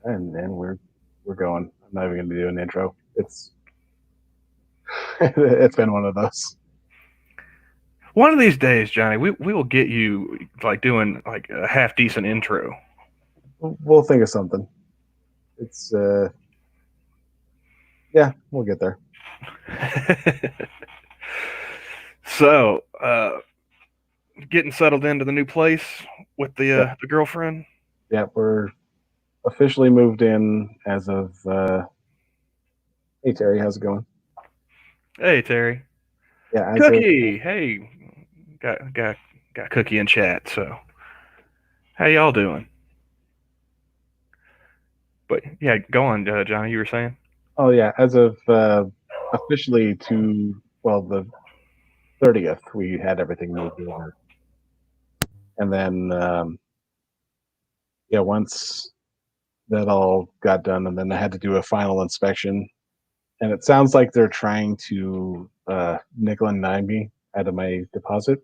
And then we're going. I'm not even going to do an intro. It's it's been one of those. One of these days, Johnny, we will get you like doing like a half decent intro. We'll think of something. It's yeah, we'll get there. So, getting settled into the new place with Yeah, the girlfriend. yeah, we're officially moved in as of. Hey Terry, how's it going? Hey Terry, Yeah, as of. Cookie. Hey, got Cookie in chat. So, how y'all doing? But yeah, go on, Johnny. You were saying. Oh yeah, as of officially to the 30th, we had everything moved over, and then yeah, once that all got done, and then I had to do a final inspection, and it sounds like they're trying to nickel and dime me out of my deposit.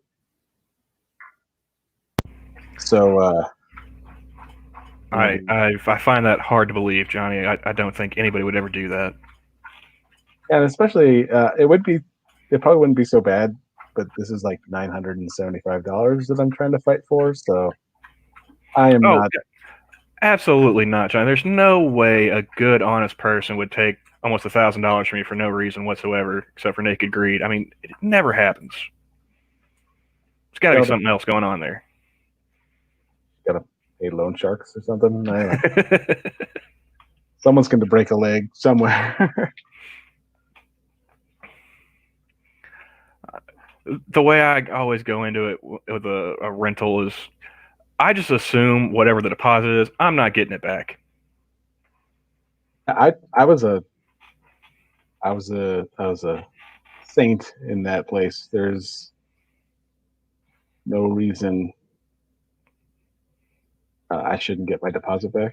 So you know, I find that hard to believe, Johnny. I don't think anybody would ever do that. and especially it probably wouldn't be so bad, but this is like $975 that I'm trying to fight for. So I am Oh, not. absolutely not, Johnny. There's no way a good, honest person would take almost $1,000 from you for no reason whatsoever, except for naked greed. I mean, it never happens. There's got to be Well, something else going on there. gotta pay loan sharks or something. I don't know. Someone's going to break a leg somewhere. The way I always go into it with a rental is I just assume whatever the deposit is, I'm not getting it back. I was a I was a saint in that place. There's no reason I shouldn't get my deposit back.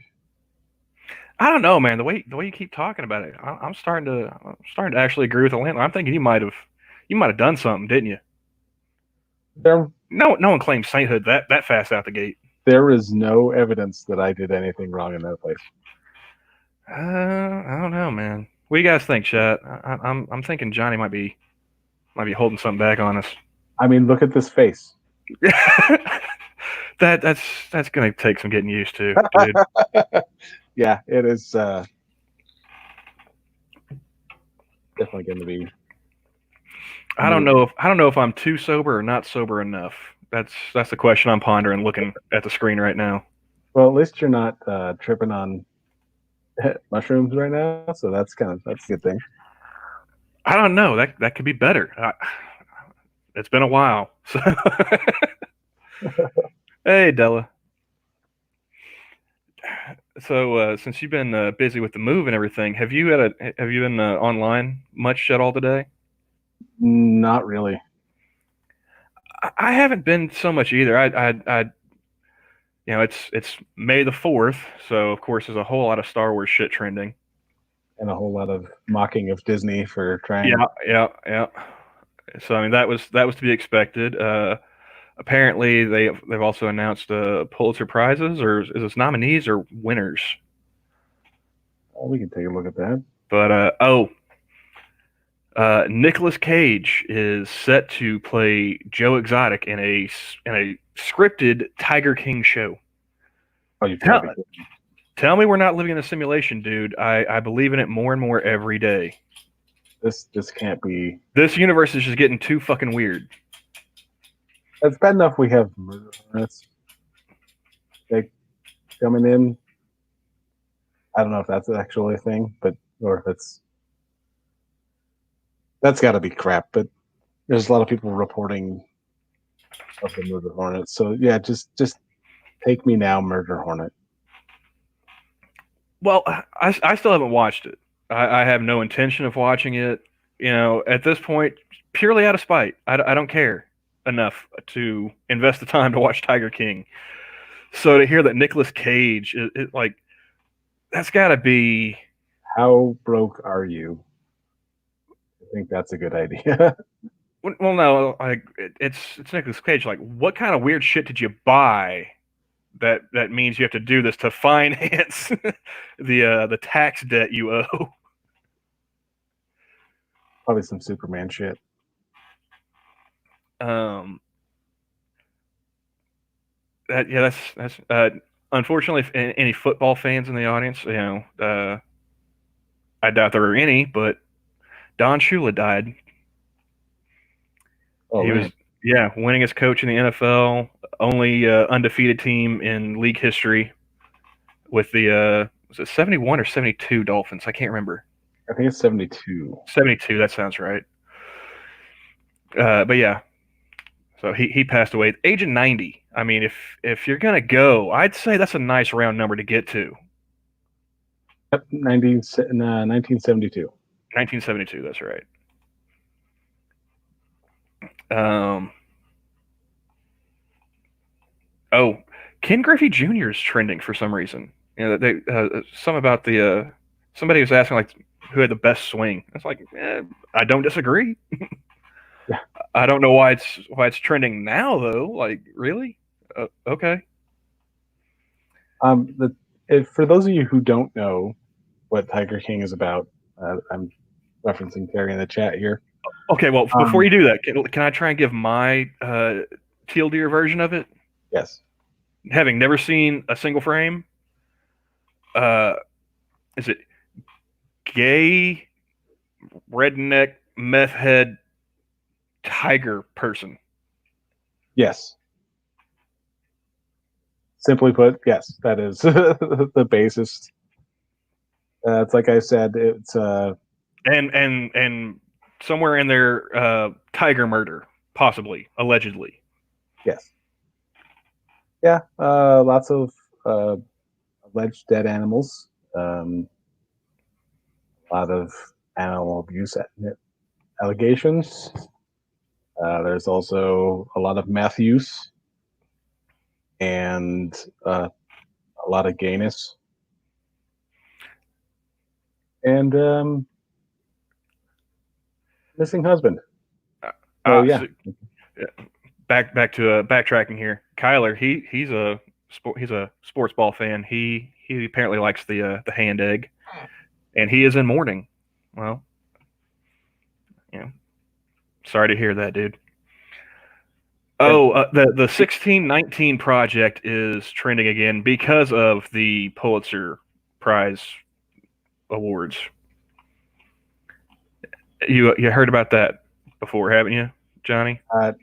I don't know, man. The way you keep talking about it, I'm starting to actually agree with the landlord. I'm thinking you might have done something, didn't you? There No one claims sainthood that fast out the gate. there is no evidence that I did anything wrong in that place. I don't know, man. What do you guys think, chat? I'm thinking Johnny might be holding something back on us. I mean, look at this face. That's gonna take some getting used to, dude. Yeah, it is definitely going to be a move. I don't know if I'm too sober or not sober enough. That's the question I'm pondering, looking at the screen right now. Well, at least you're not tripping on mushrooms right now, so that's a good thing. I don't know. That could be better. It's been a while. So hey, Della. So since you've been busy with the move and everything, have you been online much at all today? Not really. I haven't been so much either. It's May the 4th, so of course there's a whole lot of Star Wars shit trending. And a whole lot of mocking of Disney for trying. Yeah, yeah, yeah. So I mean that was to be expected. Apparently they've also announced Pulitzer prizes, or is this nominees or winners? Oh, we can take a look at that. But Nicolas Cage is set to play Joe Exotic in a scripted Tiger King show. Oh, you've got to Tell, be kidding. tell me we're not living in a simulation, dude. I believe in it more and more every day. This can't be. This universe is just getting too fucking weird. It's bad enough we have murder hornets like coming in. I don't know if that's actually a thing, but or if that's got to be crap. But there's a lot of people reporting of the murder hornet. So yeah, just take me now, murder hornet. Well, I still haven't watched it. I have no intention of watching it. At this point, purely out of spite. I don't care enough to invest the time to watch Tiger King. So to hear that Nicolas Cage, like, that's got to be. How broke are you? I think that's a good idea. Well, no, like it's Nicolas Cage. Like, what kind of weird shit did you buy that means you have to do this to finance the tax debt you owe. Probably some Superman shit. Um, that's unfortunately, if any football fans in the audience, I doubt there are any, but Don Shula died. Oh He was, man, yeah, winning as coach in the NFL, only undefeated team in league history with the was it 71 or 72 Dolphins? I can't remember. I think it's 72. 72, that sounds right. But yeah, so he passed away at the age of 90. I mean, if you're gonna go, I'd say that's a nice round number to get to. Yep, 1972. 1972, that's right. Um, oh, Ken Griffey Jr. is trending for some reason. Some about the somebody was asking like who had the best swing. It's like I don't disagree. Yeah. I don't know why it's trending now though. Like really? Okay. For those of you who don't know what Tiger King is about, I'm referencing Terry in the chat here. Okay. Well, before Um, you do that, can I try and give my teal deer version of it? yes, Having never seen a single frame, uh, is it gay redneck meth head tiger person? yes. Simply put, yes, that is the basis. It's like I said, it's And somewhere in there, tiger murder, possibly, allegedly. yes, yeah. Lots of uh, alleged dead animals. A lot of animal abuse allegations. There's also a lot of meth use and a lot of gayness. And missing husband. So yeah, So, back to backtracking here. Kyler, he's a sports ball fan. He apparently likes the hand egg, and he is in mourning. Well, you know, sorry to hear that, dude. yeah. Oh, the 1619 project is trending again because of the Pulitzer Prize awards. You heard about that before, haven't you, Johnny?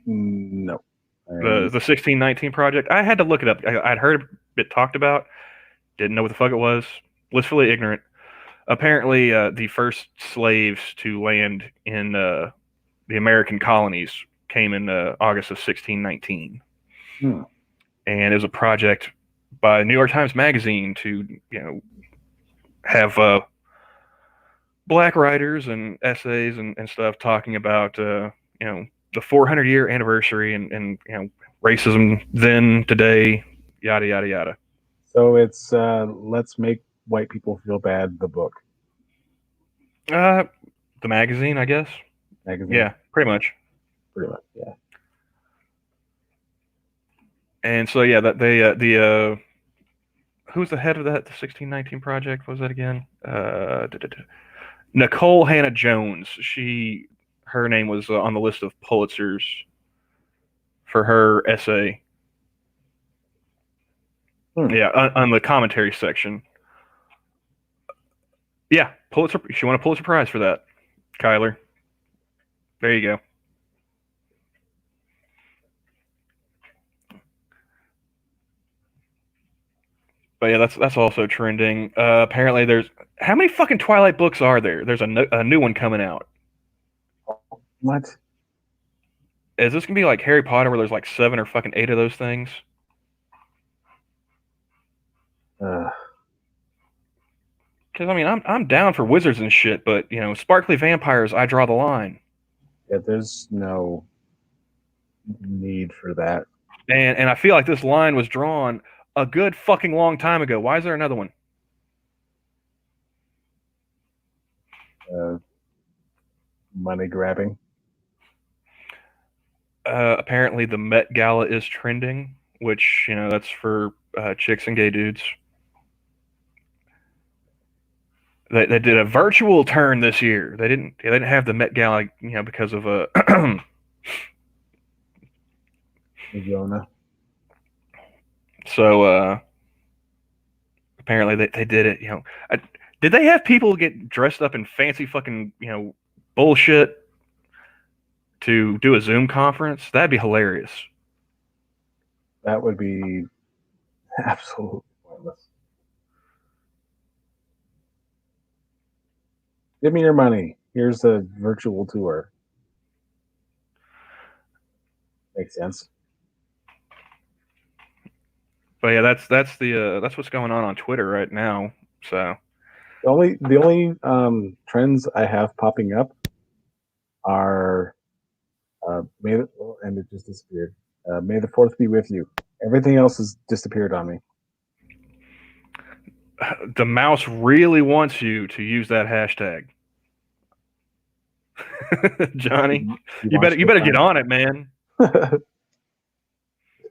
No. The 1619 project. I had to look it up. I'd heard it talked about. Didn't know what the fuck it was. Blissfully ignorant. Apparently, the first slaves to land in the American colonies came in August of 1619, Hmm. and it was a project by New York Times Magazine to have black writers and essays and stuff talking about the 400-year anniversary and racism then, today, yada yada yada. So it's let's make white people feel bad. The book Uh, the magazine, I guess. magazine, Yeah, pretty much. pretty much. Yeah. And so yeah, that they who's the head of that? The 1619 project, what was that again? Nicole Hannah Jones. Her name was on the list of Pulitzers for her essay. Hmm. Yeah, on the commentary section. Yeah, Pulitzer. She won a Pulitzer Prize for that, Kyler. There you go. But yeah, that's also trending. Apparently, there's how many fucking Twilight books are there? There's a new one coming out. What? Is this gonna be like Harry Potter, where there's like 7 or fucking 8 of those things? Uh, Because I mean, I'm down for wizards and shit, but sparkly vampires, I draw the line. yeah, there's no need for that. And I feel like this line was drawn a good fucking long time ago. Why is there another one? Uh, Money grabbing. Apparently, the Met Gala is trending, which that's for chicks and gay dudes. They did a virtual turn this year. They didn't have the Met Gala, because of Jonah. so apparently they did it. Did they have people get dressed up in fancy fucking bullshit to do a Zoom conference? That'd be hilarious. That would be absolutely pointless. Give me your money. Here's a virtual tour. Makes sense. But yeah, that's what's going on Twitter right now. So The only trends I have popping up are and it just disappeared. May the fourth be with you. Everything else has disappeared on me. the mouse really wants you to use that hashtag. Johnny, you better get on it, man.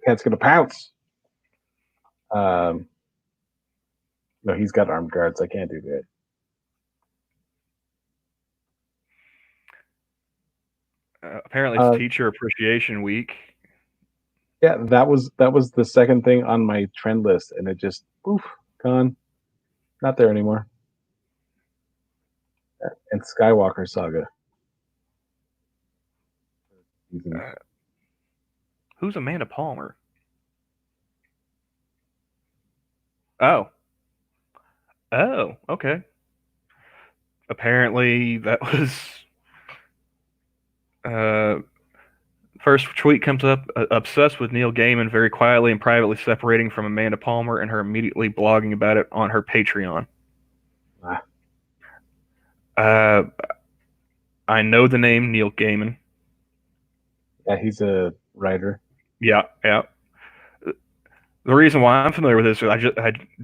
Cat's gonna pounce. No, he's got armed guards. I can't do that. Apparently, it's Teacher Appreciation Week. Yeah, that was the second thing on my trend list, and it just gone, not there anymore. And Skywalker Saga. Who's Amanda Palmer? Oh, okay. Apparently, that was first tweet comes up, obsessed with Neil Gaiman, very quietly and privately separating from Amanda Palmer, and her immediately blogging about it on her Patreon. I know the name Neil Gaiman. Yeah, he's a writer. Yeah. The reason why I'm familiar with this is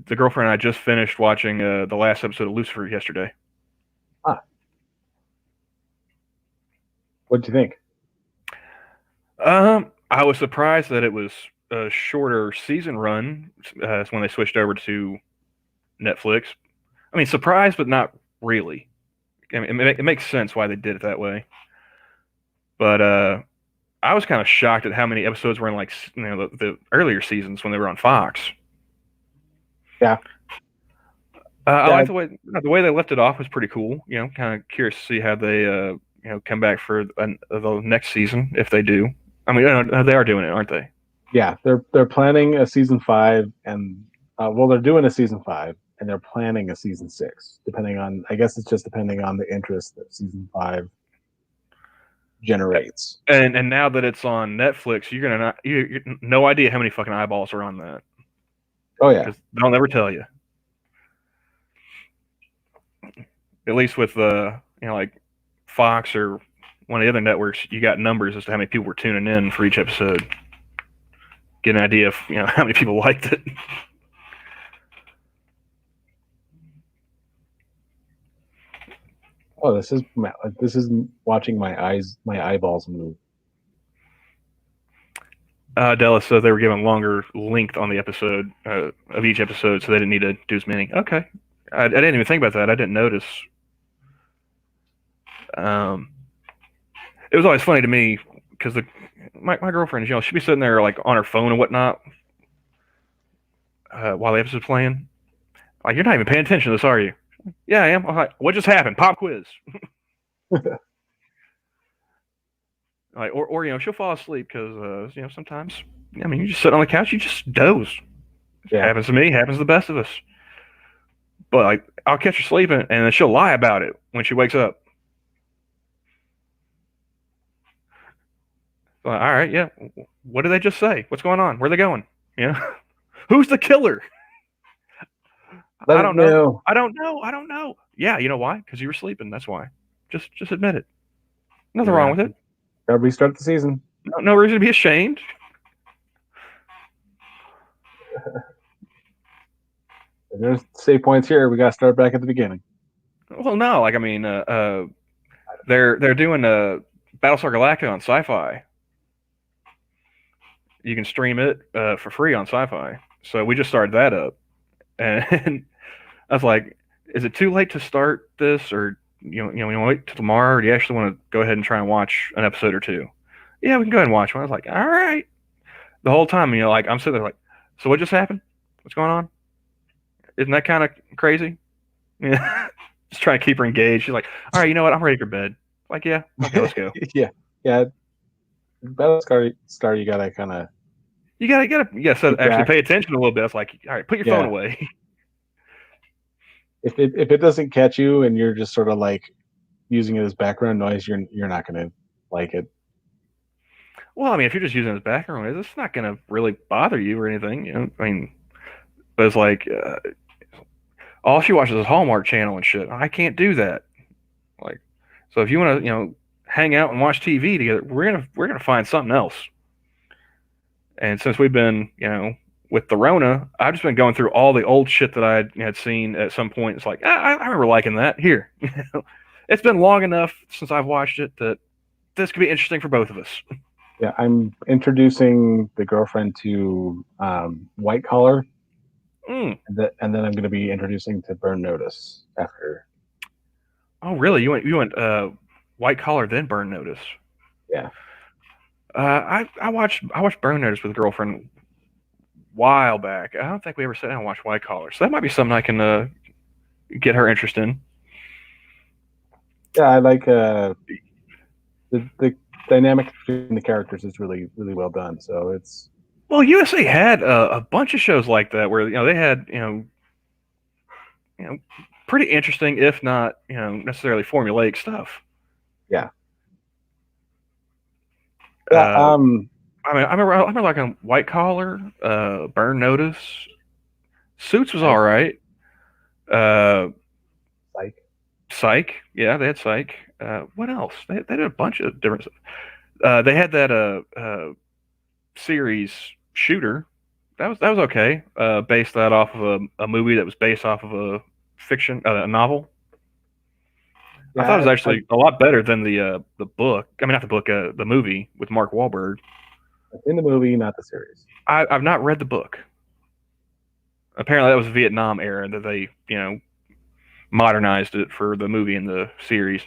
the girlfriend and I just finished watching the last episode of Lucifer yesterday. What'd you think? I was surprised that it was a shorter season run when they switched over to Netflix. I mean, surprised, but not really. I mean, it makes sense why they did it that way. But I was kind of shocked at how many episodes were in the earlier seasons when they were on Fox. Yeah. I like the way they left it off was pretty cool. Kind of curious to see how they come back for the next season if they do. I mean, they are doing it, aren't they? Yeah, they're planning a season 5, and they're doing a season 5, and they're planning a season 6. I guess it's just depending on the interest that season 5 generates. And now that it's on Netflix, you're no idea how many fucking eyeballs are on that. Oh yeah, they'll never tell you. At least with like Fox or one of the other networks, you got numbers as to how many people were tuning in for each episode. Get an idea of how many people liked it. Oh, this is watching my eyeballs move. Della said they were given longer length on the episode of each episode, so they didn't need to do as many. Okay, I didn't even think about that. I didn't notice. It was always funny to me because my girlfriend, she'd be sitting there like on her phone and whatnot while the episode's playing. Like, you're not even paying attention to this, are you? Yeah, I am. Like, what just happened? Pop quiz. Like, or she'll fall asleep because sometimes you just sit on the couch, you just doze. Yeah. Happens to me. Happens to the best of us. But like, I'll catch her sleeping, and then she'll lie about it when she wakes up. Like, all right, yeah. What did they just say? What's going on? Where are they going? Who's the killer? I don't know. I don't know. Yeah, you know why? Because you were sleeping. That's why. Just admit it. Nothing wrong with it. Gotta restart the season. No reason to be ashamed. There's save points here. We gotta start back at the beginning. Well, no, like, I mean, they're doing Battlestar Galactica on Sci-Fi. You can stream it for free on Sci-Fi. So we just started that up, and I was like, "Is it too late to start this, or you want to wait till tomorrow, or do you actually want to go ahead and try and watch an episode or two?" Yeah, we can go ahead and watch one. I was like, "All right." The whole time, like I'm sitting there like, "So what just happened? What's going on? Isn't that kind of crazy?" Yeah, just trying to keep her engaged. She's like, "All right, you know what? I'm ready for bed." Like, yeah, okay, let's go. Yeah, yeah. Battle Star, you gotta kind of You gotta keep actually track. pay attention a little bit. It's like, all right, put your phone Yeah, away. if it doesn't catch you and you're just sort of like using it as background noise, you're not gonna like it. Well, I mean, if you're just using it as background noise, it's not gonna really bother you or anything. I mean, but it's like all she watches is Hallmark Channel and shit. I can't do that. Like, so if you want to, hang out and watch TV together, we're gonna find something else. And since we've been, with the Rona, I've just been going through all the old shit that I had seen at some point. It's like, I remember liking that. Here, it's been long enough since I've watched it that this could be interesting for both of us. Yeah, I'm introducing the girlfriend to White Collar, Mm. and then I'm going to be introducing to Burn Notice after. Oh, really? You went White Collar then Burn Notice. Yeah, I watched Burn Notice with a girlfriend a while back. I don't think we ever sat down and watched White Collar, so that might be something I can get her interest in. yeah, I like the dynamic between the characters is really really well done. So it's Well, USA had a bunch of shows like that where they had you know pretty interesting, if not necessarily formulaic stuff. yeah, yeah. Uh, I remember liking White Collar, Burn Notice, Suits was I all right. Uh, like Psych, yeah, they had Psych. What else? They did a bunch of different stuff. They had that series Shooter. That was okay. Based that off of a movie that was based off of a fiction, a novel. I thought it was yeah. actually a lot better than the book. I mean, not the book, the movie with Mark Wahlberg. In the movie, not the series. I've not read the book. Apparently, that was Vietnam era that they modernized it for the movie and the series.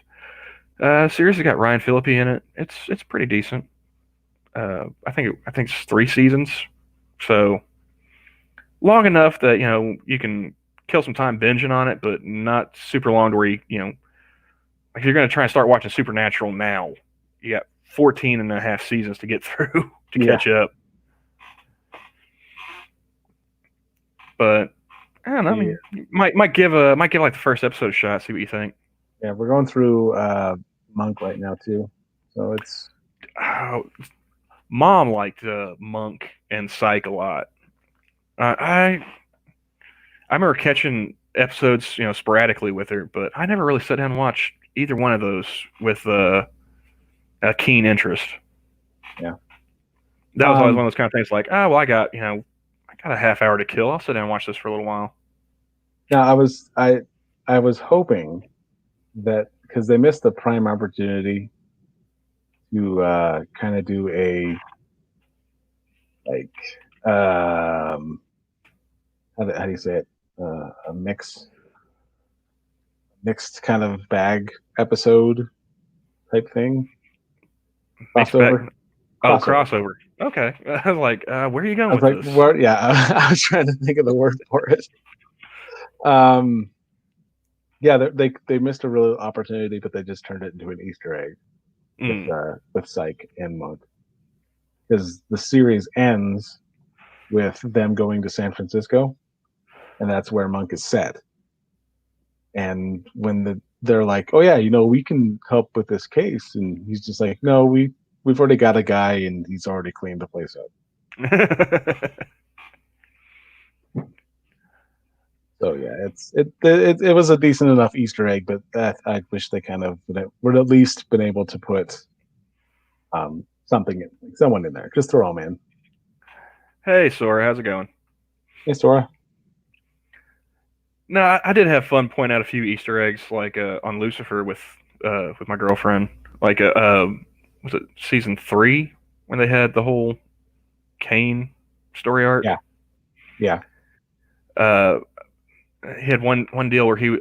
Series has got Ryan Phillippe in it. It's pretty decent. I think it's 3 seasons, so long enough that you can kill some time binging on it, but not super long to where like if you're going to try and start watching Supernatural now, you got 14 and a half seasons to get through to Yeah, catch up. But I don't know. I yeah, mean, might give like the first episode a shot. See what you think. yeah. We're going through Monk right now too, so it's Oh, Mom liked Monk and Psych a lot. I remember catching episodes, sporadically with her, but I never really sat down and watched either one of those with a keen interest. yeah. That was always Um, one of those kind of things like, oh, well, I got a half hour to kill. I'll sit down and watch this for a little while. Now I was hoping that because they missed the prime opportunity to kind of do a like how do you say it a mixed kind of bag episode type thing Mixed back. crossover Oh, crossover. crossover. Okay. I was like, where are you going I was with like, this? what? Yeah, I was trying to think of the word for it. Um, yeah, they missed a real opportunity, but they just turned it into an Easter egg Mm. with Psych and Monk because the series ends with them going to San Francisco, and that's where Monk is set. And when they're like, "Oh yeah, we can help with this case," and he's just like, "No, we've already got a guy, and he's already cleaned the place up." So yeah, it was a decent enough Easter egg, but that I wish they kind of would at least been able to put something someone in there. Just throw them in. Hey, Sora, how's it going? Hey, Sora. No, I did have fun pointing out a few Easter eggs, like on Lucifer with my girlfriend. Like, was it season 3 when they had the whole Cain story arc? Yeah, Yeah. Uh, he had one deal where he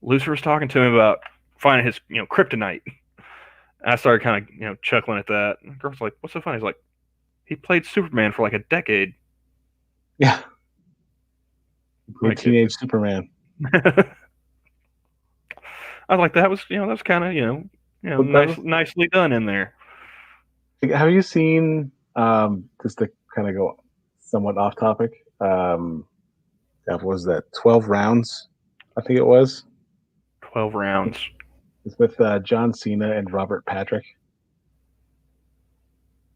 Lucifer was talking to him about finding his kryptonite. And I started kind of chuckling at that. And the girl's like, "What's so funny?" He's like, "He played Superman for like a decade." Yeah. Like it, Teenage Superman. I was like, that was that was kind of But that was, nicely done in there. have you seen, just to kind of go somewhat off topic, that was that 12 rounds, I think it was. 12 rounds. It's with John Cena and Robert Patrick.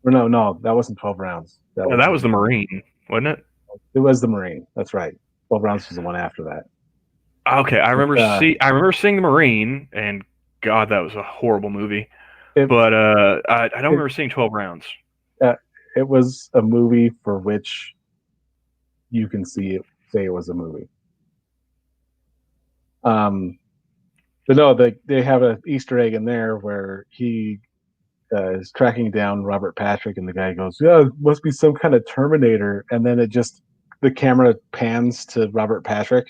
Or no, no, that wasn't 12 rounds. That Oh, was that was the Marine, wasn't it? it was the Marine. That's right. 12 rounds was the one after that. Okay, But, I remember seeing the Marine, and God, that was a horrible movie. it But I don't it remember seeing 12 rounds. uh, it was a movie for which you can see it say it was a movie. But no, they have an Easter egg in there where he is tracking down Robert Patrick, and the guy goes, "Yeah, it must be some kind of Terminator." And then the camera pans to Robert Patrick,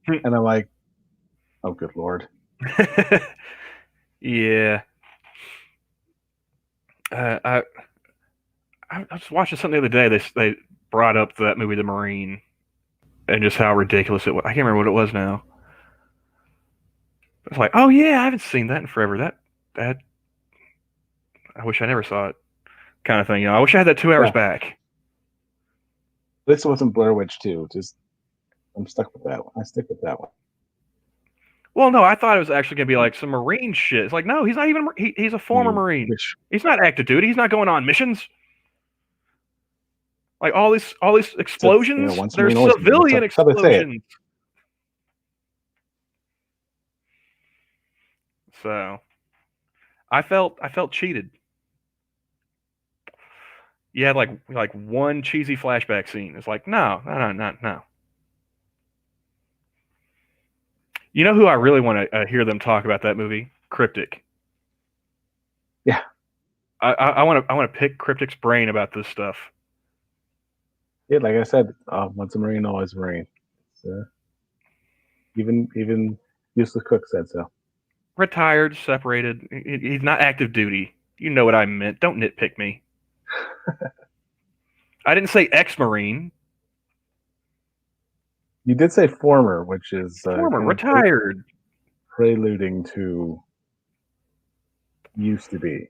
and I'm like, "Oh, good lord!" Yeah, I was watching something the other day. They brought up that movie, The Marine, and just how ridiculous it was. I can't remember what it was now. It's like, oh yeah, I haven't seen that in forever. That I wish I never saw it, kind of thing. I wish I had that 2 hours Yeah, back. this wasn't Blair Witch 2. Just I'm stuck with that one. I stick with that one. Well, no, I thought it was actually gonna be like some Marine shit. It's like, no, he's not even. He's a former You Marine. wish He's not active duty. He's not going on missions. Like all these it's explosions, once they're Marine, always Marine. civilian That's how they say it. explosions. So I felt cheated. You had like one cheesy flashback scene. It's like, no, no, no, no, no. You know who I really want to hear them talk about that movie? Cryptic. Yeah, I want to pick Cryptic's brain about this stuff. yeah. Like I said, once a Marine, always a Marine. Even Useless Cook said so. Retired, separated. He's not active duty. You know what I meant. Don't nitpick me. I didn't say ex-marine. You did say former, which is Former, kind of retired. preluding to used to be.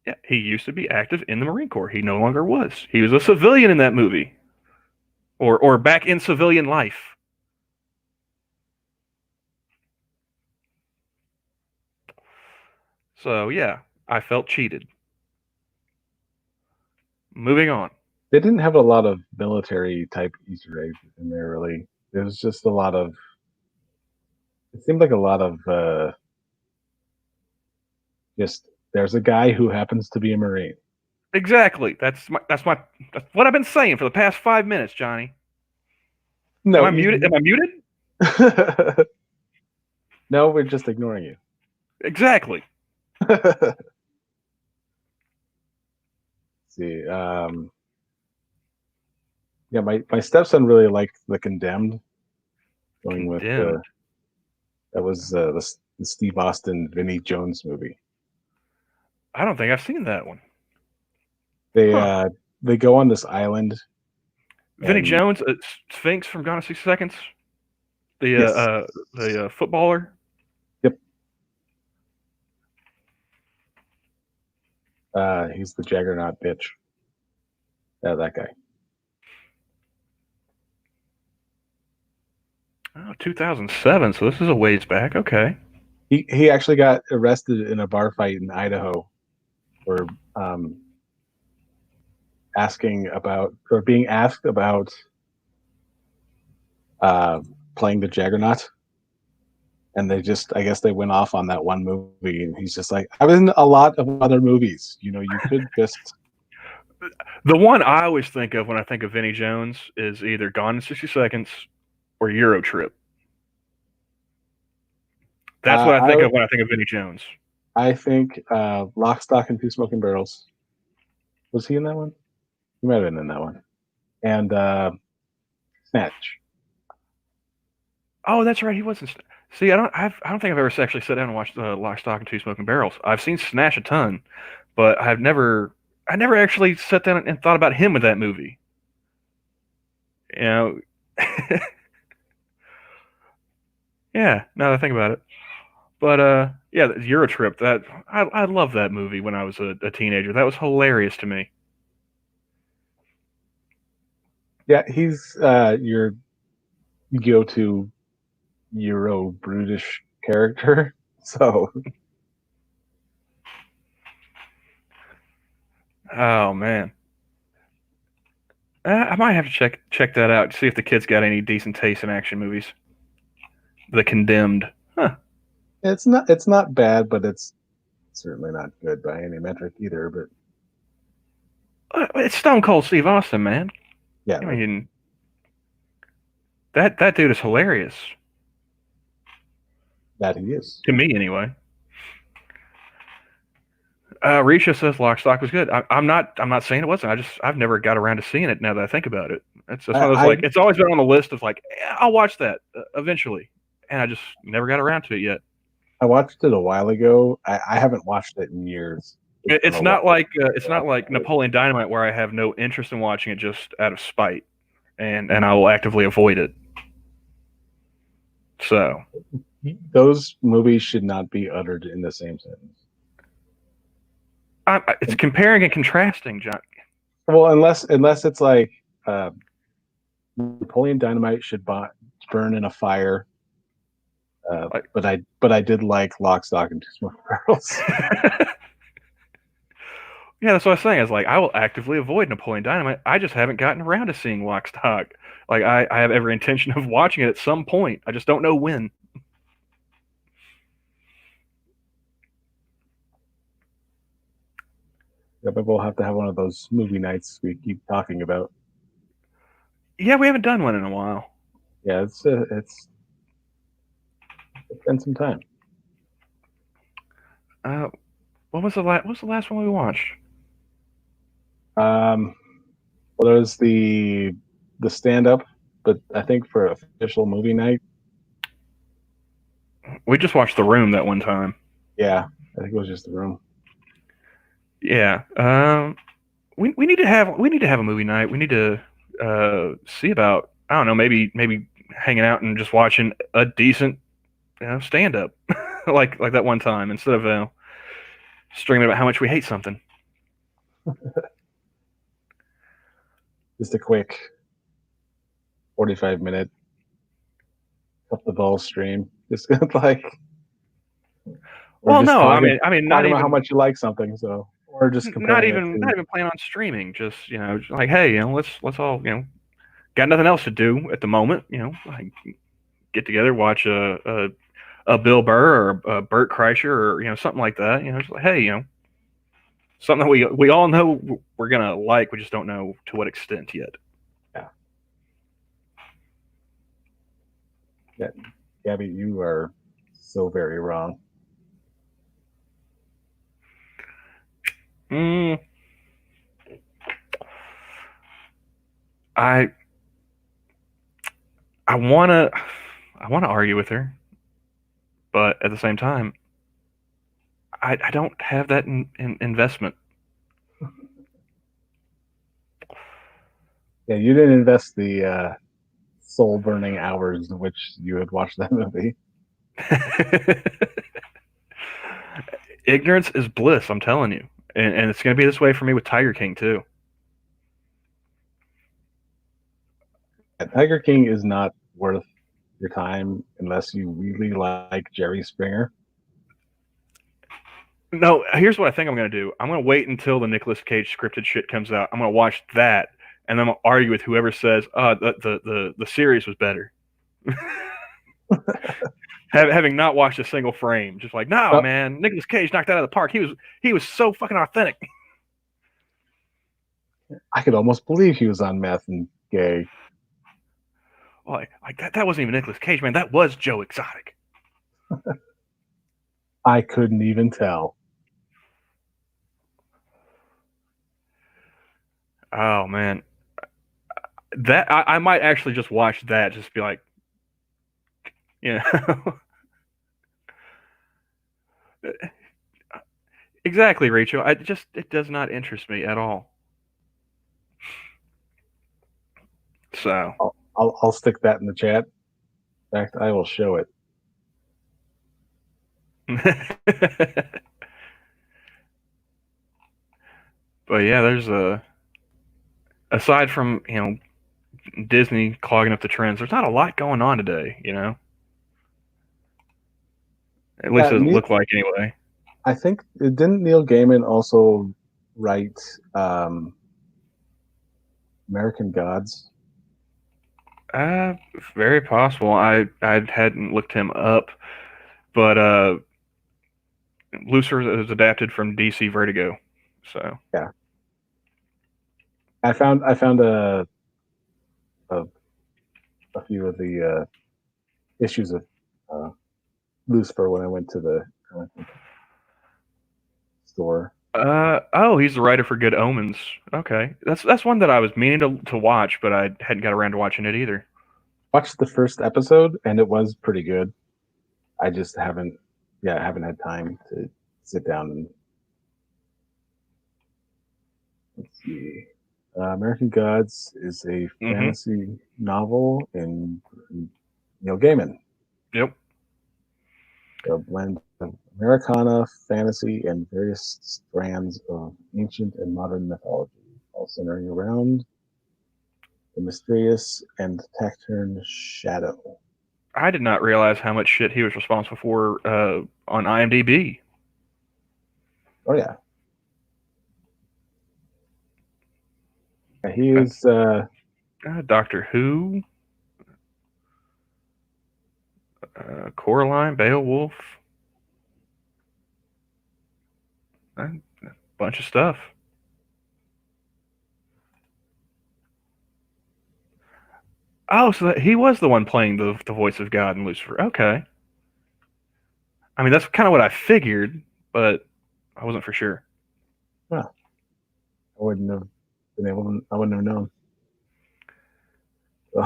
Yeah, he used to be active in the Marine Corps. He no longer was. He was a civilian in that movie, or back in civilian life. So yeah, I felt cheated. Moving on. They didn't have a lot of military type Easter eggs in there, really. It was just a lot of. It seemed like a lot of just. There's a guy who happens to be a Marine. Exactly. That's what I've been saying for the past 5 minutes, Johnny. Am No, I muted? Am I muted? no, we're just ignoring you. Exactly. See, yeah, my stepson really liked The Condemned, going with Condemned. that was the Steve Austin Vinnie Jones movie. I don't think I've seen that one. They Huh. uh they go on this island Vinnie and Jones, Sphinx from Gone in 60 Seconds, yes, the footballer. yep, he's the Jaggernaut bitch. Yeah, that guy. Oh, 2007. So this is a ways back. Okay. He actually got arrested in a bar fight in Idaho for asking about or being asked about uh, playing the Jaggernaut, and I guess they went off on that one movie, and he's just like, I was in a lot of other movies. You could just. The one I always think of when I think of Vinnie Jones is either Gone in 60 Seconds or Euro Trip. That's what I think I of when I think of Vinnie Jones. I think Lock, Stock, and Two Smoking Barrels. Was he in that one? He might have been in that one. And Snatch. Oh, that's right. He wasn't. See, I don't think I've ever actually sat down and watched Lock, Stock, and Two Smoking Barrels. I've seen Snatch a ton, but I never actually sat down and thought about him with that movie. You know, yeah. Now that I think about it, but yeah, Eurotrip. That I love that movie when I was a teenager. That was hilarious to me. Yeah, he's your go-to Euro brutish character. So Oh man, I might have to check that out. See if the kids got any decent taste in action movies. The Condemned. Huh. it's not bad, but it's certainly not good by any metric either. But It's Stone Cold Steve Austin, man. yeah, I mean, that dude is hilarious that he is. to me, anyway. Risha says Lock, Stock was good. I'm not saying it wasn't. I've never got around to seeing it. Now that I think about it, it's one of those I like it's always been on the list of like I'll watch that eventually, and I just never got around to it yet. I watched it a while ago. I haven't watched it in years. It's not like Napoleon Dynamite where I have no interest in watching it just out of spite, and I will actively avoid it. So Those movies should not be uttered in the same sentence. it's comparing and contrasting, John. Well, unless it's like Napoleon Dynamite should burn in a fire. Like, but I did like Lock, Stock, and Two Smoking Barrels. yeah, that's what I was saying. I was like, I will actively avoid Napoleon Dynamite. I just haven't gotten around to seeing Lock, Stock. Like I have every intention of watching it at some point. I just don't know when. Yeah, but we'll have to have one of those movie nights we keep talking about. Yeah, we haven't done one in a while. Yeah, it's been some time. Uh, what was the last one we watched? Um, well, there's the stand up, but I think for official movie night, We just watched The Room that one time. yeah, I think it was just the room. Yeah. We need to have a movie night. We need to see about I don't know maybe hanging out and just watching a decent stand up like that one time instead of streaming about how much we hate something. Just a quick 45-minute up the ball stream. Just like or Well, just no, talking about how much you like something. So or just comparing it not to even plan on streaming. Just just like hey, let's all got nothing else to do at the moment. Like get together, watch a Bill Burr or a Burt Kreischer or something like that. Just like hey, something that we all know we're gonna like. We just don't know to what extent yet. yeah. Yeah, Gabby, you are so very wrong. Mm, I I wanna argue with her, but at the same time, I don't have that investment. Yeah, you didn't invest the soul burning hours in which you had watched that movie. Ignorance is bliss. I'm telling you, and it's gonna be this way for me with Tiger King too. Yeah, Tiger King is not worth your time unless you really like Jerry Springer. No, here's what I think I'm gonna do. I'm gonna wait until the Nicolas Cage scripted shit comes out. I'm gonna watch that, and then I'm gonna argue with whoever says, the series was better." Having not watched a single frame, just like, no, Well, man, Nicolas Cage knocked that out of the park. He was so fucking authentic. I could almost believe he was on meth and gay. Like that wasn't even Nicolas Cage, man. That was Joe Exotic. I couldn't even tell. Oh man, that I might actually just watch that. Just be like, you know, exactly, Rachel. It does not interest me at all. So, I'll stick that in the chat. In fact, I will show it. but yeah, there's a aside from Disney clogging up the trends, there's not a lot going on today. At least Yeah, it doesn't look like anyway. I think didn't Neil Gaiman also write American Gods? Uh, Very possible. I hadn't looked him up, but Lucifer is adapted from DC Vertigo. So Yeah, I found a, a few of the issues of uh, Lucifer when I went to the store. oh, he's the writer for Good Omens. Okay, that's one that I was meaning to watch, but I hadn't got around to watching it either. Watched the first episode and it was pretty good. I just haven't, yeah, I haven't had time to sit down and let's see. American Gods is a Mm-hmm. fantasy novel in Neil Gaiman. Yep. A blend of Americana, fantasy, and various strands of ancient and modern mythology, all centering around the mysterious and taciturn shadow. I did not realize how much shit he was responsible for on IMDb. Oh yeah, he Uh, is. Doctor Who, Coraline, Beowulf, a bunch of stuff. Oh, so he was the one playing the voice of God in Lucifer. Okay. I mean, that's kind of what I figured, but I wasn't for sure. Well, I wouldn't have been able. I wouldn't have known. So,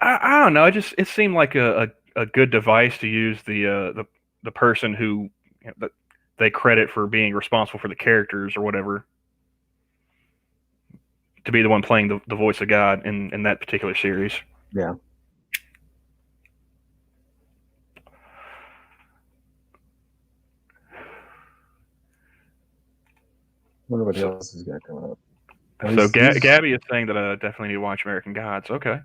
I don't know. It seemed like a good device to use the person who that they credit for being responsible for the characters or whatever to be the one playing the voice of God in that particular series. yeah. Wonder what So, else is going to come up. Oh, so he's Gabby is saying that I definitely need to watch American Gods. Okay,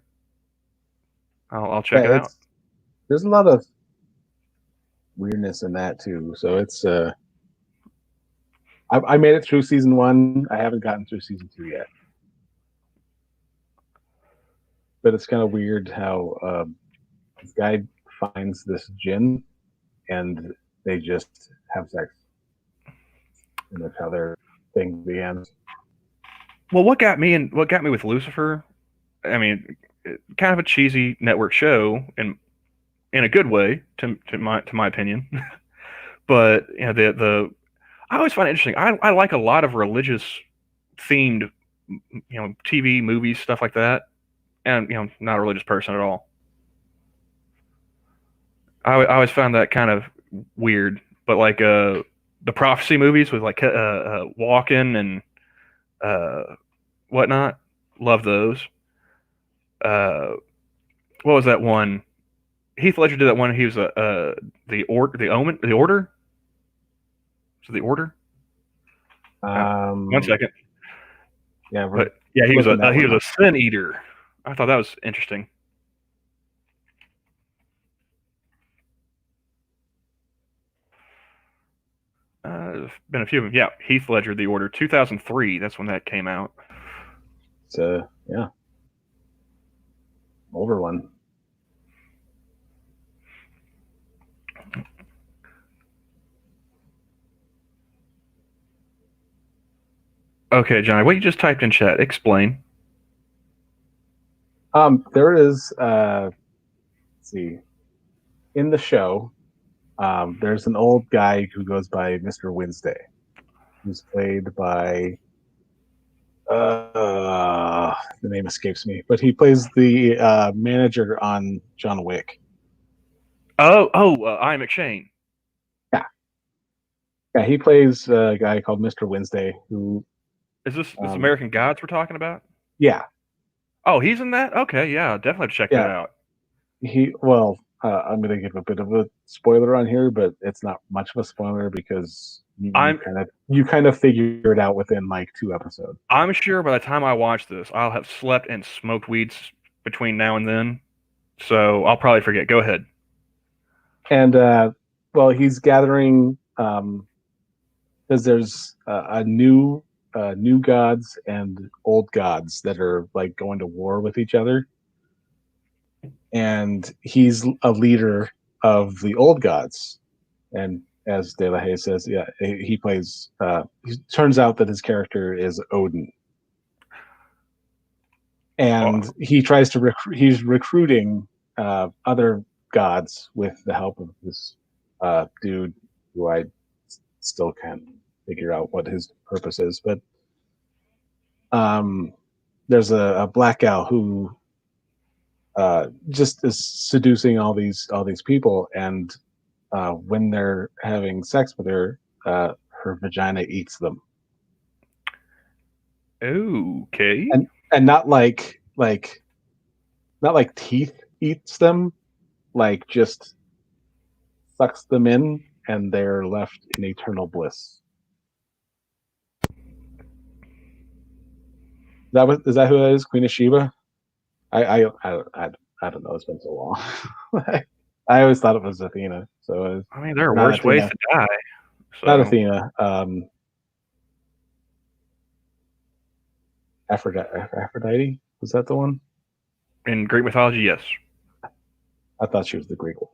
I'll check yeah. it out. It's there's a lot of weirdness in that too. So it's I made it through season one. I haven't gotten through season two yet, but it's kind of weird how this guy finds this gin and they just have sex, and that's how their thing begins. Well, what got me with Lucifer? I mean, kind of a cheesy network show, in a good way, to my opinion. But the I always find it interesting. I like a lot of religious themed TV movies, stuff like that, and not a religious person at all. I always found that kind of weird. But like the prophecy movies with like Walken and uh whatnot, love those. Uh, what was that one? Heath Ledger did that one. He was the Omen, the Order. So the Order. One Um, second. yeah, we're But yeah, looking that he one was up. a sin eater. I thought that was interesting. There's been a few of them. Yeah, Heath Ledger, The Order, 2003. That's when that came out. It's yeah, older one. Okay, Johnny, what you just typed in chat? Explain. There is let's see, in the show, there's an old guy who goes by Mr. Wednesday, who's played by The name escapes me, but he plays the manager on John Wick. Ian McShane. Yeah, yeah, he plays a guy called Mr. Wednesday. Who, Is this um, American Gods we're talking about? yeah, Oh, he's in that. Okay, yeah, definitely have to check that yeah, out. he. Well, I'm going to give a bit of a spoiler on here, but it's not much of a spoiler because I'm you kind of figure it out within like 2 episodes. I'm sure by the time I watch this, I'll have slept and smoked weeds between now and then. So I'll probably forget. Go ahead. And well, he's gathering because there's a new gods and old gods that are like going to war with each other, and he's a leader of the old gods. And as De La Haye says, yeah, he plays. It turns out that his character is Odin, and Oh, he tries to he's recruiting other gods with the help of this dude who I still can't figure out what his purpose is. But there's a black gal who just is seducing all these people, and when they're having sex with her, her vagina eats them, okay. and not like teeth eats them, like just sucks them in, and they're left in eternal bliss. Is that who that is? Queen of Sheba? I don't know. It's been so long. I always thought it was Athena. So I mean, there are not worse ways Athena. to die. Not So Athena. Aphrodite. Was that the one? in Greek mythology, yes. I thought she was the Greek one.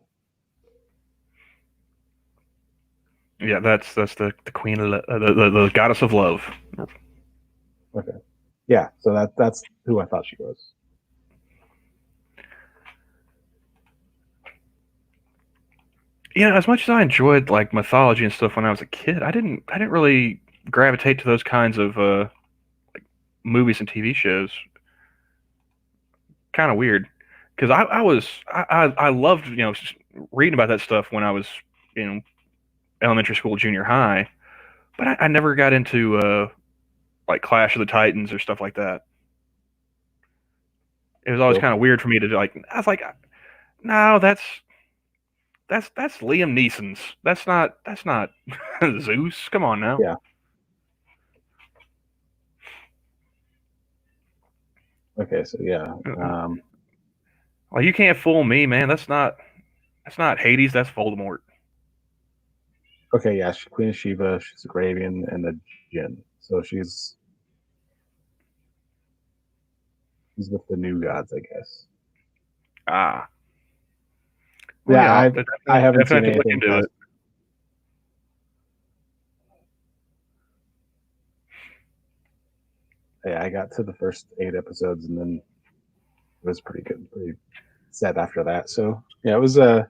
Yeah, that's the queen of the goddess of love. Okay. Yeah. So that's who I thought she was. As much as I enjoyed like mythology and stuff when I was a kid, I didn't really gravitate to those kinds of movies and TV shows. Kind of weird, because I loved reading about that stuff when I was you know elementary school, junior high, but I never got into like Clash of the Titans or stuff like that. It was always Go kind for of it. weird for me to like. I was like, no, that's Liam Neeson's. That's not Zeus. Come on now. Yeah. Okay. So yeah. Like you can't fool me, man. That's not Hades. That's Voldemort. Okay. Yeah. She's Queen of Sheba. She's a Gravian and a Jinn. So she's with the new gods, I guess. Ah, well, Yeah. yeah. I'll I I definitely, haven't definitely seen have to look anything into past. it. Yeah, I got to the first 8 episodes, and then it was pretty good, pretty sad after that. So yeah, it was an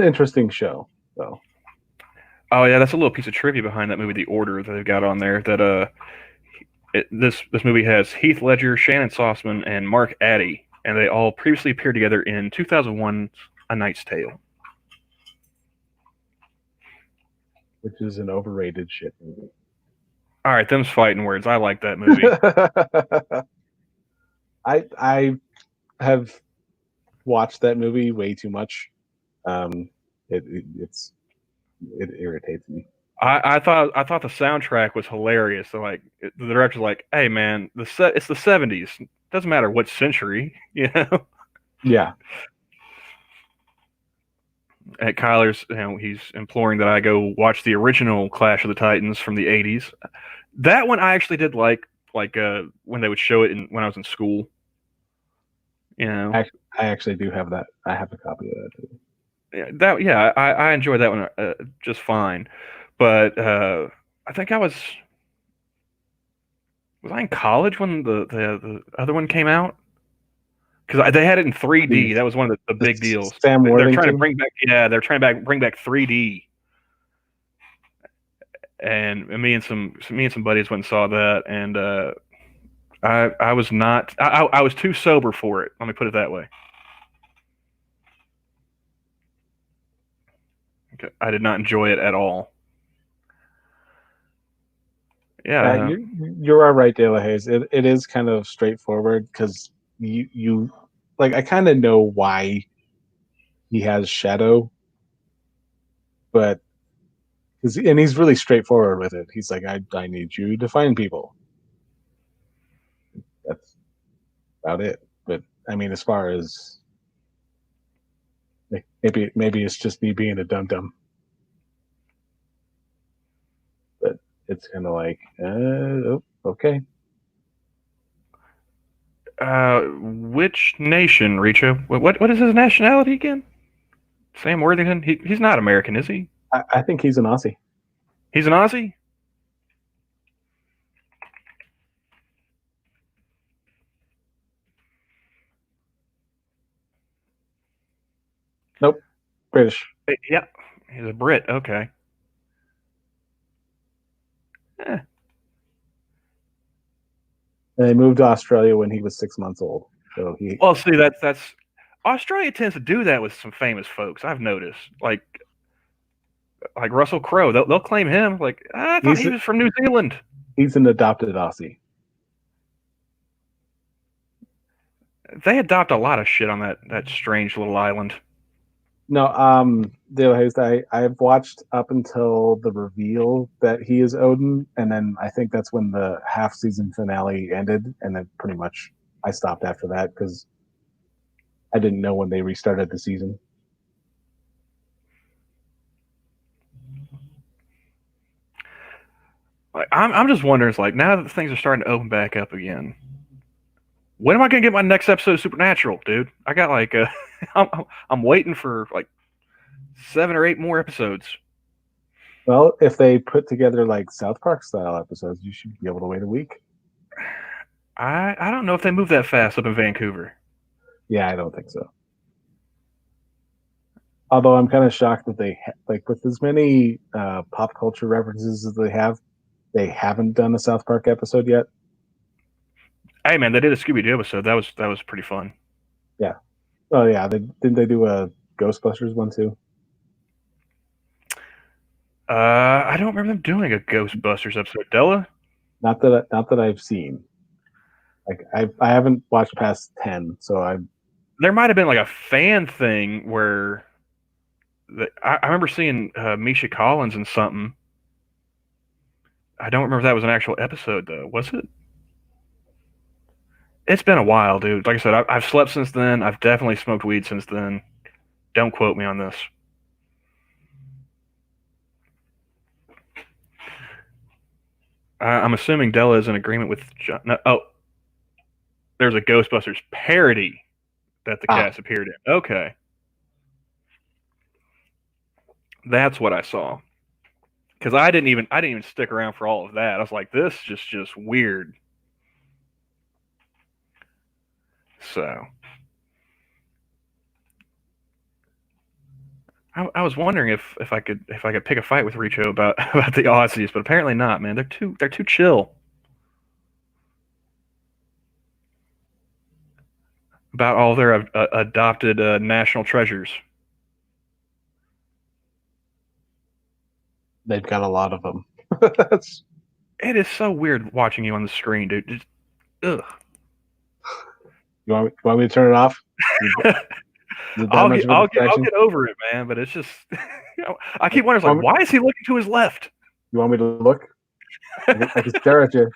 interesting show, though. Oh yeah, that's a little piece of trivia behind that movie, The Order, that they've got on there. That this movie has Heath Ledger, Shannon Sossman, and Mark Addy, and they all previously appeared together in 2001's A Knight's Tale. Which is an overrated shit movie. All right, them's fighting words. I like that movie. I have watched that movie way too much. Um, it irritates me. I thought the soundtrack was hilarious. So like the director's like, "Hey man, it's the '70s. Doesn't matter what century, you know." Yeah, And Kyler's, he's imploring that I go watch the original Clash of the Titans from the '80s. That one I actually did like when they would show it when I was in school. You know, I actually do have that. I have a copy of that too. I enjoyed that one just fine. But I think was I in college when the other one came out? Because they had it in The, 3D. That was one of the the big deals. Sam They're trying to Worthington. bring back, yeah, they're trying to bring back 3D. And me and some buddies went and saw that, and I was not. I was too sober for it. Let me put it that way. Okay. I did not enjoy it at all. Yeah. You're all right, De La Hayes. It is kind of straightforward because you like I kind of know why he has Shadow, but and he's really straightforward with it. He's like, I need you to find people. That's about it. But I mean, as far as maybe it's just me being a dum dum, but it's kind of like, oh, okay. Which nation, Richo? What is his nationality again? Sam Worthington. He's not American, is he? I think he's an Aussie. He's an Aussie. Nope, British. Yeah, he's a Brit. Okay. Eh. And they moved to Australia when he was 6 months old. So he Well, see, that's Australia tends to do that with some famous folks. I've noticed, like Russell Crowe. They'll claim him. Like I thought he's he was from New Zealand. he's an adopted Aussie. They adopt a lot of shit on that strange little island. No, Dale Hayes, I've watched up until the reveal that he is Odin, and then I think that's when the half season finale ended, and then pretty much I stopped after that because I didn't know when they restarted the season. Like I'm just wondering, it's like now that things are starting to open back up again, when am I gonna get my next episode of Supernatural, dude? I got like I'm I'm waiting for like 7 or 8 more episodes. Well, if they put together like South Park style episodes, you should be able to wait a week. I don't know if they move that fast up in Vancouver. Yeah, I don't think so. Although I'm kind of shocked that like with as many pop culture references as they haven't done a South Park episode yet. Hey man, they did a Scooby Doo episode. That was pretty fun. Yeah. Oh yeah. Didn't they do a Ghostbusters one too? I don't remember them doing a Ghostbusters episode. Della? Not that I've seen. Like I haven't watched past 10, so I There might have been like a fan thing where I remember seeing Misha Collins in something. I don't remember if that was an actual episode though. Was it? It's been a while, dude. Like I said, I've slept since then. I've definitely smoked weed since then. Don't quote me on this. I'm assuming Della is in agreement with John. No, oh, there's a Ghostbusters parody that the cast appeared in. Okay, that's what I saw. Because I didn't even stick around for all of that. I was like, this is just weird. So I was wondering if I could pick a fight with Richo about about the Aussies, but apparently not, man. They're too chill about all their adopted national treasures. they've got a lot of them. It is so weird watching you on the screen, dude. Just, ugh. You want me to turn it off? I'll get over it, man. But it's just, I keep wondering, like, why is he looking to his left? You want me to look? I can stare at you.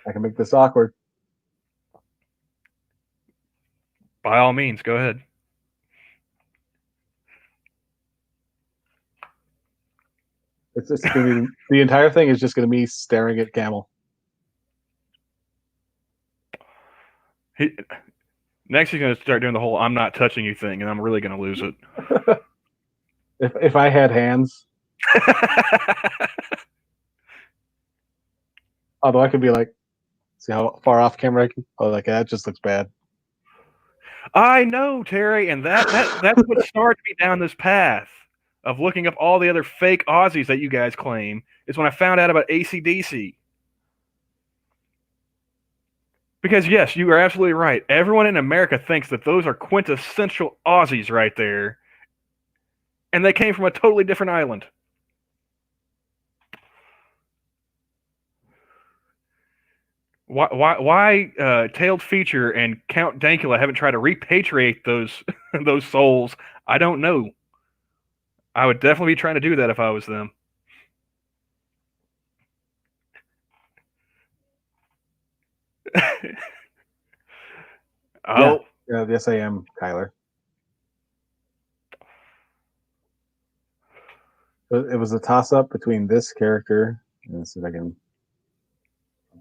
I can make this awkward. By all means, go ahead. It's just gonna be, the entire thing is just going to be staring at Camel. Next, he's going to start doing the whole "I'm not touching you" thing, and I'm really going to lose it. If I had hands, although I could be like, see how far off camera I can. Oh, like that just looks bad. I know, Terry, and that's what started me down this path of looking up all the other fake Aussies that you guys claim. Is when I found out about AC/DC. Because yes, you are absolutely right. Everyone in America thinks that those are quintessential Aussies right there, and they came from a totally different island. Why Tailed Feature and Count Dankula haven't tried to repatriate those those souls? I don't know. I would definitely be trying to do that if I was them. Yeah, Oh, yes, I am, Kyler. But it was a toss up between this character. Let's see if I can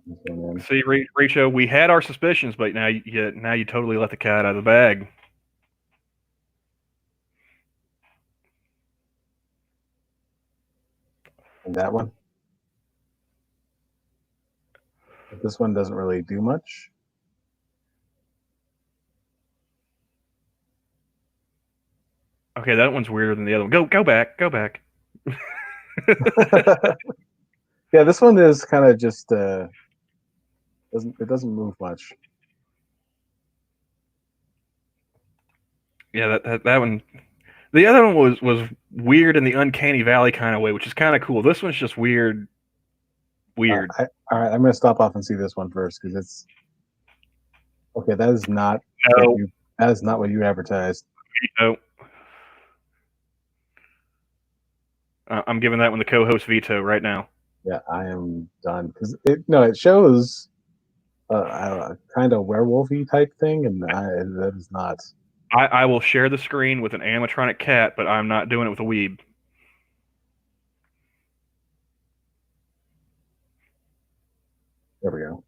put this one in. see, Richo, we had our suspicions, but now you totally let the cat out of the bag. And that one. But this one doesn't really do much. Okay, that one's weirder than the other one. Go back, go back. Yeah, this one is kind of just doesn't move much. Yeah, that one. The other one was weird in the uncanny valley kind of way, which is kind of cool. This one's just weird, weird. All right, I'm gonna stop off and see this one first because it's okay. That is not what No, you. That is not what you advertised. veto. I'm giving that one the co-host veto right now. Yeah, I am done because it shows a kind of werewolfy type thing, and that is not. I will share the screen with an animatronic cat, but I'm not doing it with a weeb. There we go.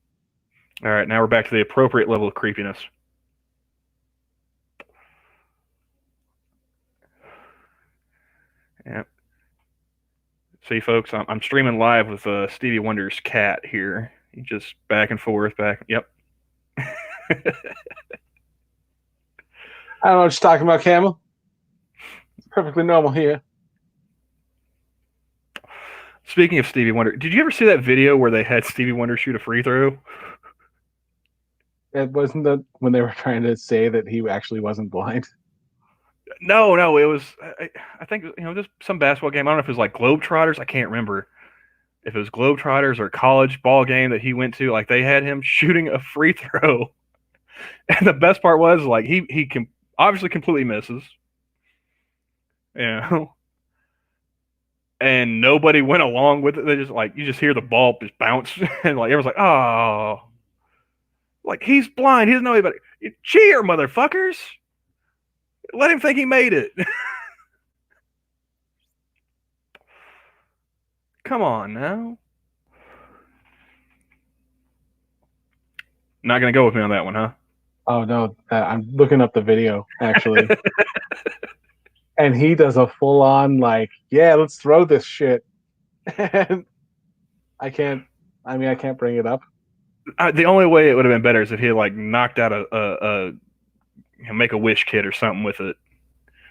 All right, now we're back to the appropriate level of creepiness. Yeah. See, folks, I'm streaming live with Stevie Wonder's cat here. He just back and forth, back. Yep. I don't know what you're talking about, Camel. It's perfectly normal here. Speaking of Stevie Wonder, did you ever see that video where they had Stevie Wonder shoot a free throw? It wasn't that when they were trying to say that he actually wasn't blind. No, it was. I think just some basketball game. I don't know if it was like Globetrotters. I can't remember if it was Globetrotters or college ball game that he went to. Like they had him shooting a free throw, and the best part was like he can obviously completely misses, you know, and nobody went along with it. They just like you just hear the ball just bounce, and like everyone's like, oh, like he's blind. He doesn't know anybody. Cheer, motherfuckers! Let him think he made it. Come on now. Not gonna go with me on that one, huh? Oh no, I'm looking up the video actually, and he does a full on like, yeah, let's throw this shit, and I can't. I mean, I can't bring it up. The only way it would have been better is if he had like knocked out a make a wish kit or something with it.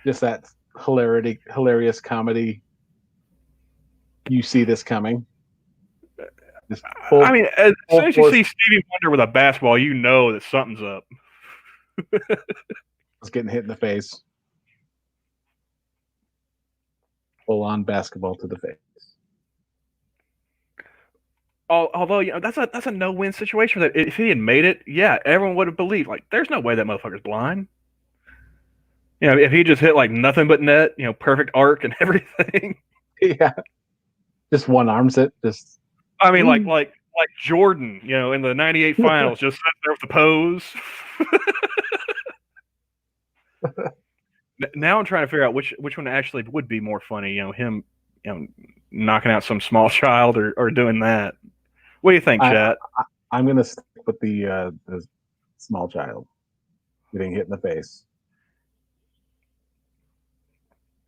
Just that hilarious comedy. You see this coming. Just I mean, as soon as you see Stevie Wonder with a basketball, you know that something's up. was getting hit in the face. Full on basketball to the face. Although that's a no win situation. That if he had made it, yeah, everyone would have believed. Like, there's no way that motherfucker's blind. If he just hit like nothing but net, perfect arc and everything. Yeah, just one arms it. Just I mean, like Jordan, in the '98 finals, just sat there with the pose. Now I'm trying to figure out which one actually would be more funny. Him, knocking out some small child or doing that. What do you think, chat? I'm gonna stick with the small child getting hit in the face.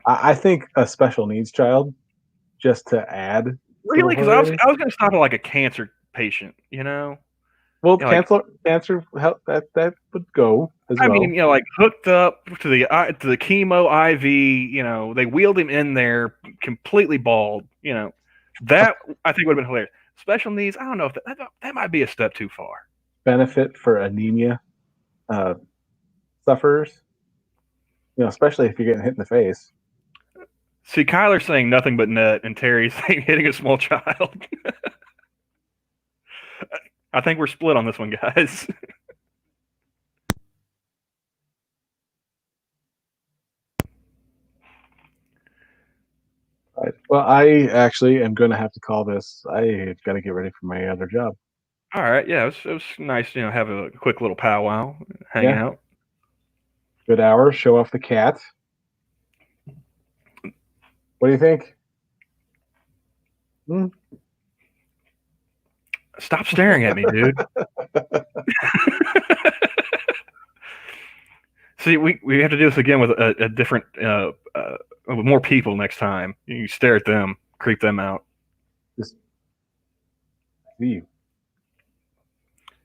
I think a special needs child, just to add. Really? Because I was going to stop at like a cancer patient. Well, cancer that would go as well. I mean, like hooked up to the chemo IV. They wheeled him in there completely bald. That I think would have been hilarious. Special needs, I don't know if that might be a step too far. benefit for anemia uh, sufferers. Especially if you're getting hit in the face. See, Kyler's saying nothing but net, and Terry's saying hitting a small child. I think we're split on this one, guys. Right. Well, I actually am going to have to call this. I got to get ready for my other job. All right, yeah, it was nice, have a quick little powwow, hang Yeah. out. Good hour. Show off the cat. What do you think? Hmm? Stop staring at me, dude. See, we have to do this again with a different, with more people next time. You stare at them, creep them out. Just leave.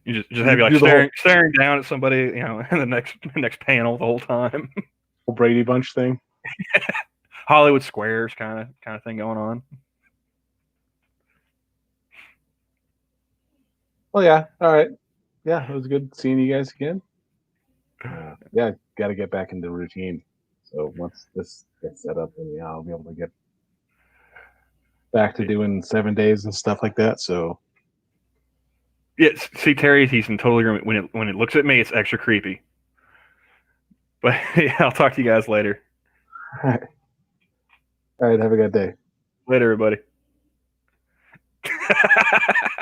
You just have you like Do the staring down at somebody, in the next panel the whole time. whole Brady Bunch thing. Hollywood Squares kind of thing going on. Well, yeah. All right. Yeah, it was good seeing you guys again. Yeah, got to get back into routine. So once this gets set up, then yeah, I'll be able to get back to doing 7 days and stuff like that. So Yeah, see Terry, he's in total agreement. When it looks at me, it's extra creepy. But yeah, I'll talk to you guys later. all right. All right, have a good day. Later, everybody.